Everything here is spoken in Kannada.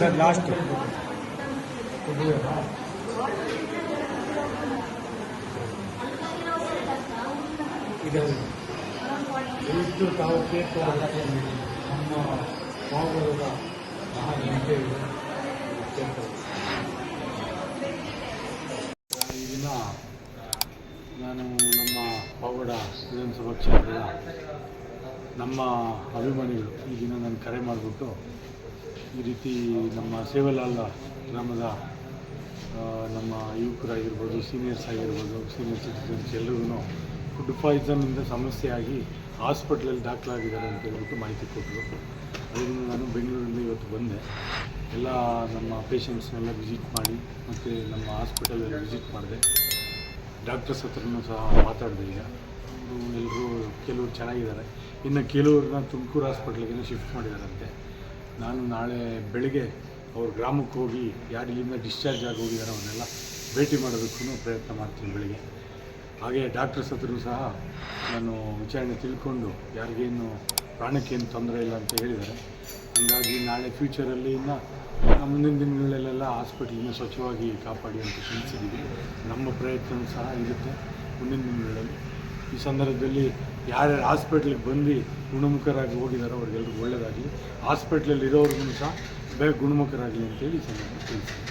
ಸರ್ ಲಾಸ್ಟ್ ಎಷ್ಟು ತಾವು ಕೇಕ್ ನಮ್ಮ ಭಾಗವತದ ಈ ದಿನ ನಾನು ನಮ್ಮ ಪಾವಗಡ ವಿಧಾನಸಭಾ ಕ್ಷೇತ್ರದ ನಮ್ಮ ಅಭಿಮಾನಿಗಳು ಈ ದಿನ ನಾನು ಕರೆ ಮಾಡಿಬಿಟ್ಟು ಈ ರೀತಿ ನಮ್ಮ ಸೇವಲಾಲ್ ಗ್ರಾಮದ ನಮ್ಮ ಯುವಕರಾಗಿರ್ಬೋದು, ಸೀನಿಯರ್ಸ್ ಆಗಿರ್ಬೋದು, ಸೀನಿಯರ್ ಸಿಟಿಸನ್ಸ್ ಎಲ್ಲರಿಗೂ ಫುಡ್ ಪಾಯ್ಸನ್ನಿಂದ ಸಮಸ್ಯೆಯಾಗಿ ಹಾಸ್ಪಿಟ್ಲಲ್ಲಿ ದಾಖಲಾಗಿದ್ದಾರೆ ಅಂತ ಹೇಳ್ಬಿಟ್ಟು ಮಾಹಿತಿ ಕೊಟ್ಟರು. ಅದರಿಂದ ನಾನು ಬೆಂಗಳೂರಲ್ಲಿ ಇವತ್ತು ಬಂದೆ. ಎಲ್ಲ ನಮ್ಮ ಪೇಷಂಟ್ಸ್ನೆಲ್ಲ ವಿಸಿಟ್ ಮಾಡಿ ಮತ್ತು ನಮ್ಮ ಹಾಸ್ಪಿಟಲಲ್ಲಿ ವಿಸಿಟ್ ಮಾಡಿದೆ. ಡಾಕ್ಟರ್ಸ್ ಹತ್ರನೂ ಸಹ ಮಾತಾಡಿದೆ. ಈಗ ಅವರು ಎಲ್ಲರೂ ಕೆಲವರು ಚೆನ್ನಾಗಿದ್ದಾರೆ, ಇನ್ನು ಕೆಲವ್ರನ್ನ ತುಮಕೂರು ಹಾಸ್ಪಿಟ್ಲಿಗೆ ಶಿಫ್ಟ್ ಮಾಡಿದಾರಂತೆ. ನಾನು ನಾಳೆ ಬೆಳಗ್ಗೆ ಅವ್ರ ಗ್ರಾಮಕ್ಕೆ ಹೋಗಿ ಯಾರು ಇಲ್ಲಿಂದ ಡಿಸ್ಚಾರ್ಜ್ ಆಗಿ ಹೋಗಿದ್ದಾರೆ ಅವನ್ನೆಲ್ಲ ಭೇಟಿ ಮಾಡೋದಕ್ಕೂ ಪ್ರಯತ್ನ ಮಾಡ್ತೀನಿ ಬೆಳಗ್ಗೆ. ಹಾಗೆ ಡಾಕ್ಟರ್ಸ್ ಹತ್ರನೂ ಸಹ ನಾನು ವಿಚಾರಣೆ ತಿಳ್ಕೊಂಡು ಯಾರಿಗೇನು ಪ್ರಾಣಕ್ಕೇನು ತೊಂದರೆ ಇಲ್ಲ ಅಂತ ಹೇಳಿದ್ದಾರೆ. ಹಾಗಾಗಿ ನಾಳೆ ಫ್ಯೂಚರಲ್ಲಿ ಇನ್ನು ಮುಂದಿನ ದಿನಗಳಲ್ಲೆಲ್ಲ ಹಾಸ್ಪಿಟ್ಲಿನ ಸ್ವಚ್ಛವಾಗಿ ಕಾಪಾಡಿ ಅಂತ ತಿಳಿಸಿದ್ದೀವಿ. ನಮ್ಮ ಪ್ರಯತ್ನ ಸಹ ಇರುತ್ತೆ ಮುಂದಿನ ದಿನಗಳಲ್ಲಿ. ಈ ಸಂದರ್ಭದಲ್ಲಿ ಯಾರ್ಯಾರು ಹಾಸ್ಪಿಟ್ಲಿಗೆ ಬಂದು ಗುಣಮುಖರಾಗಿ ಹೋಗಿದ್ದಾರೋ ಅವ್ರಿಗೆಲ್ರಿಗೂ ಒಳ್ಳೆಯದಾಗಲಿ, ಹಾಸ್ಪಿಟ್ಲಲ್ಲಿ ಇರೋರಿಗೂ ಸಹ ಬೇಗ ಗುಣಮುಖರಾಗಲಿ ಅಂತೇಳಿ ಈ ಸಂದರ್ಭ ತಿಳಿಸ್ತೀನಿ.